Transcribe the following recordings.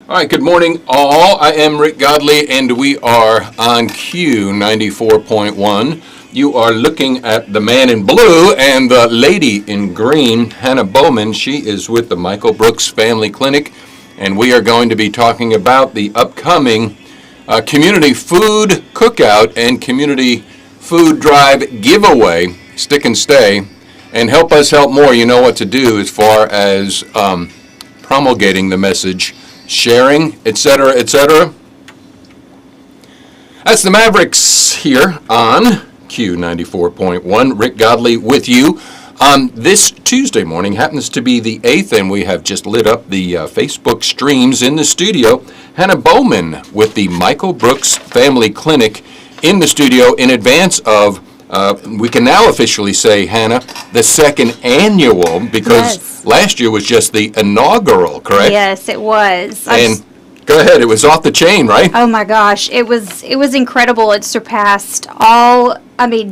All right, good morning, all. I am Rick Godey, and we are on Q94.1. You are looking at the man in blue and the lady in green, Hannah Bowman. She is with the Michael Brooks Family Clinic, and we are going to be talking about the upcoming community food cookout and community food drive giveaway. Stick and stay, and help us help more. You know what to do as far as promulgating the message, sharing, etc., etc. That's the Mavericks here on Q94.1. Rick Godey with you on this Tuesday morning. Happens to be the 8th, and we have just lit up the Facebook streams in the studio. Hannah Bowman with the Michael Brooks Family Clinic in the studio in advance of, we can now officially say, Hannah, the second annual, because last year was just the inaugural, correct? Yes, it was. And go ahead, it was off the chain, right? Oh my gosh, it was incredible. It surpassed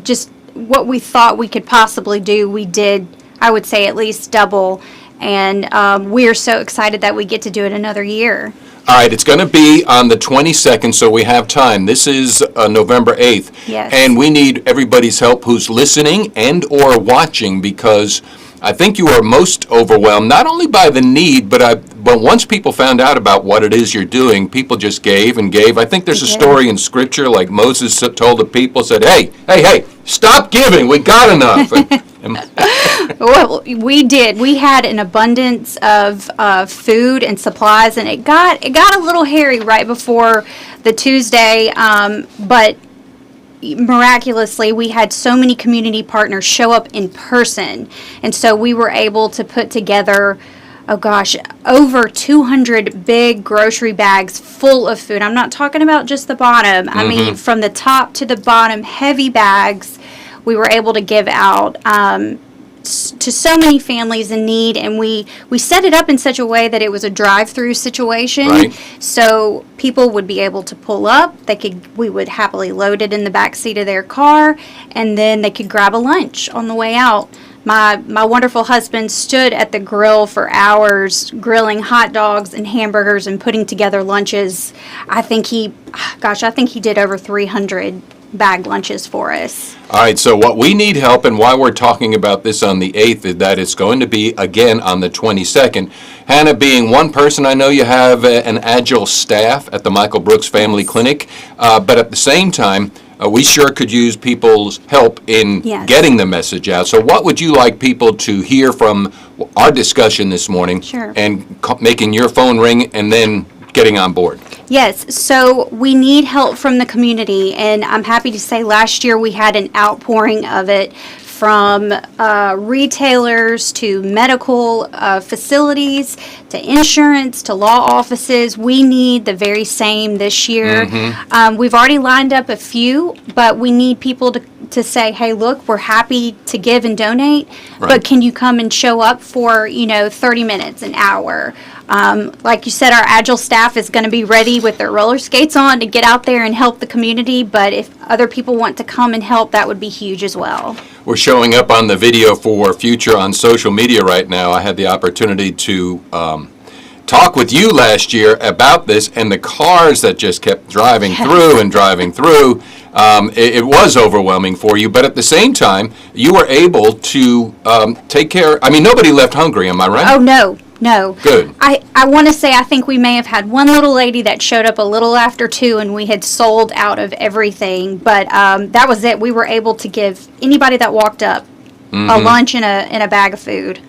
just what we thought we could possibly do. We did, I would say, at least double, and we're so excited that we get to do it another year. All right, it's going to be on the 22nd, so we have time. This is November 8th. Yes. And we need everybody's help who's listening and or watching, because I think you are most overwhelmed, not only by the need, but once people found out about what it is you're doing, people just gave and gave. I think there's a story in Scripture, like Moses told the people, said, hey, stop giving, we got enough. Well, we did. We had an abundance of food and supplies, and it got a little hairy right before the Tuesday, but miraculously, we had so many community partners show up in person, and so we were able to put together, over 200 big grocery bags full of food. I'm not talking about just the bottom. I mean, from the top to the bottom, heavy bags we were able to give out to so many families in need, and we set it up in such a way that it was a drive-through situation, right. So people would be able to pull up. We would happily load it in the back seat of their car, and then they could grab a lunch on the way out. My wonderful husband stood at the grill for hours grilling hot dogs and hamburgers and putting together lunches. I think he did over 300 bag lunches for us. All right, so what we need help, and why we're talking about this on the 8th, is that it's going to be again on the 22nd. Hannah, being one person, I know you have an agile staff at the Michael Brooks Family Clinic, but at the same time, we sure could use people's help in getting the message out. So what would you like people to hear from our discussion this morning? Sure. And making your phone ring and then getting on board? Yes, so we need help from the community, and I'm happy to say last year we had an outpouring of it from retailers to medical facilities to insurance to law offices. We need the very same this year. We've already lined up a few, but we need people to say, hey, look, we're happy to give and donate, but can you come and show up for 30 minutes, an hour? Like you said, our agile staff is going to be ready with their roller skates on to get out there and help the community, but if other people want to come and help, that would be huge as well. We're showing up on the video for Future on social media right now. I had the opportunity to talk with you last year about this, and the cars that just kept driving through and driving through. It was overwhelming for you, but at the same time, you were able to take care. I mean, nobody left hungry, am I right? Oh, no. Good. I want to say I think we may have had one little lady that showed up a little after 2, and we had sold out of everything, but that was it. We were able to give anybody that walked up a lunch and a bag of food.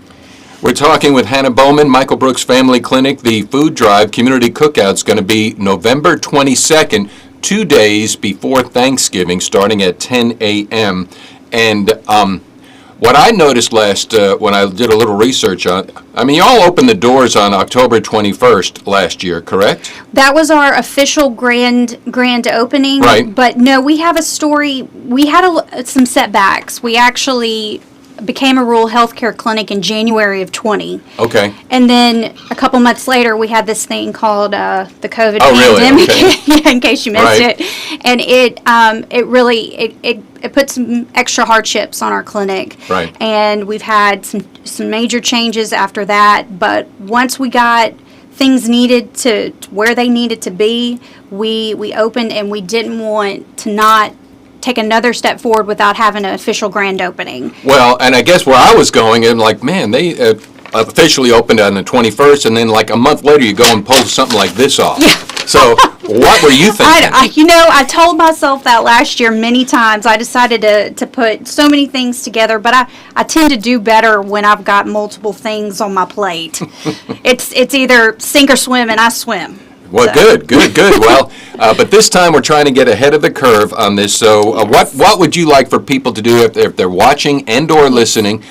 We're talking with Hannah Bowman, Michael Brooks Family Clinic. The food drive community cookout is going to be November 22nd, 2 days before Thanksgiving, starting at 10 a.m. And what I noticed last, when I did a little research on, you all opened the doors on October 21st last year, correct? That was our official grand opening. Right. But no, we have a story. We had some setbacks. We actually became a rural healthcare clinic in January of 20. Okay. And then a couple months later, we had this thing called the COVID pandemic. Really? Okay. In case you missed it, and it really put some extra hardships on our clinic. Right. And we've had some major changes after that. But once we got things needed to where they needed to be, we opened, and we didn't want to not take another step forward without having an official grand opening. Well, and I guess where I was going, and like, man, they officially opened on the 21st, and then like a month later you go and pull something like this off. Yeah. So what were you thinking? I told myself that last year many times. I decided to put so many things together, but I tend to do better when I've got multiple things on my plate. It's either sink or swim, and I swim. Well, So. good. Well, but this time we're trying to get ahead of the curve on this. So what would you like for people to do if they're watching and or listening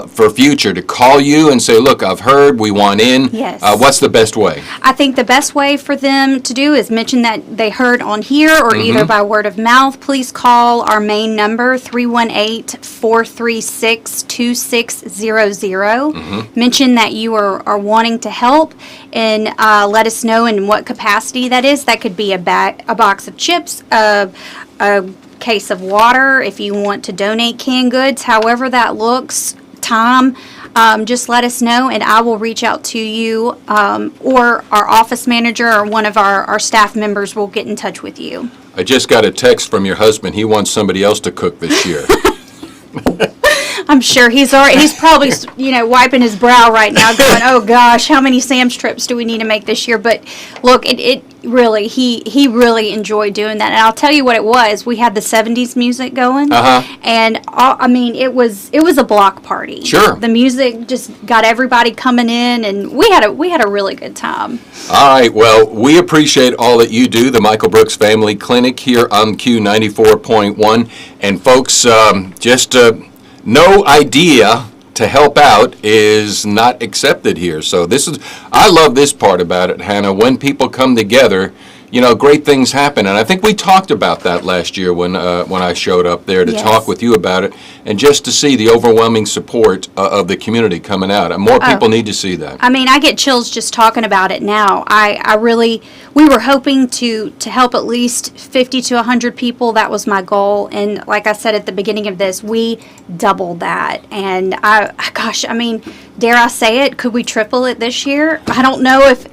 for future, to call you and say, look, I've heard, we want in? Yes. What's the best way? I think the best way for them to do is mention that they heard on here or either by word of mouth. Please call our main number, 318-436-2600. Mention that you are wanting to help, and let us know in what capacity that is. That could be a box of chips, a case of water, if you want to donate canned goods, however that looks, time, just let us know, and I will reach out to you, or our office manager or one of our staff members will get in touch with you. I just got a text from your husband. He wants somebody else to cook this year. I'm sure he's probably, wiping his brow right now going, oh gosh, how many Sam's trips do we need to make this year? But look, it really, he really enjoyed doing that. And I'll tell you what it was. We had the 70s music going. And it was a block party. Sure. The music just got everybody coming in, and we had a really good time. All right. Well, we appreciate all that you do, the Michael Brooks Family Clinic here on Q94.1. And folks, no idea to help out is not accepted here. So I love this part about it, Hannah. When people come together, great things happen. And I think we talked about that last year when I showed up there to Yes. talk with you about it, and just to see the overwhelming support of the community coming out. And more people need to see that. I get chills just talking about it now. We were hoping to help at least 50 to 100 people. That was my goal. And like I said at the beginning of this, we doubled that. And dare I say it, could we triple it this year? I don't know if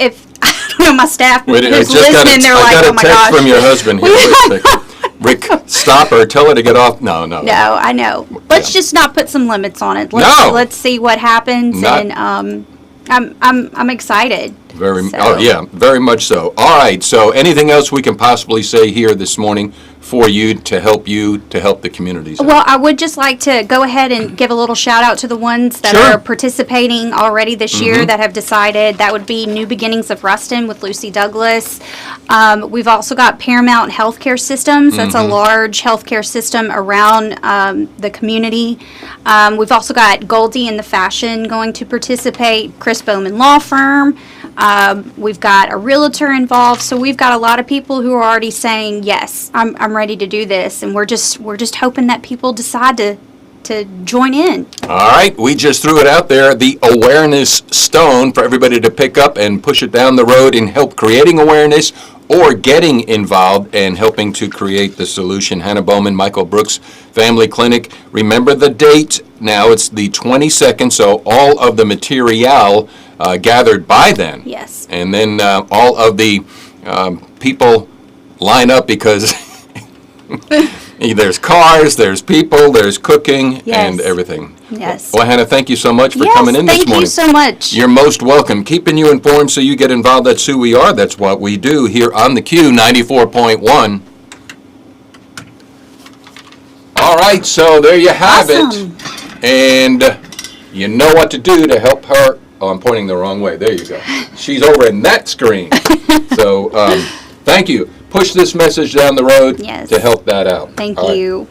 my staff who's listening, they're like, oh my gosh. I got a text from your husband here. Wait a second. Rick, stop her. Tell her to get off. No. No, I know. Let's just not put some limits on it. Let's see what happens. And I'm excited. Very much so. All right. So anything else we can possibly say here this morning for you to help the communities? Well, I would just like to go ahead and give a little shout out to the ones that are participating already this year that have decided. That would be New Beginnings of Ruston with Lucy Douglas. We've also got Paramount Healthcare Systems. That's a large healthcare system around the community. We've also got Godey in the Fashion going to participate. Chris Bowman Law Firm. We've got a realtor involved, so we've got a lot of people who are already saying, yes, I'm ready to do this, and we're just hoping that people decide to join in. All right, we just threw it out there, the awareness stone for everybody to pick up and push it down the road and help creating awareness or getting involved and helping to create the solution. Hannah Bowman, Michael Brooks Family Clinic. Remember the date now, it's the 22nd, so all of the material gathered by then. Yes. And then all of the people line up because there's cars, there's people, there's cooking, and everything. Yes. Well, Hannah, thank you so much for coming in this morning. Thank you so much. You're most welcome. Keeping you informed so you get involved. That's who we are. That's what we do here on the Q 94.1. All right, so there you have it. And you know what to do to help her. Oh, I'm pointing the wrong way. There you go. She's over in that screen. So thank you. Push this message down the road to help that out. Thank you.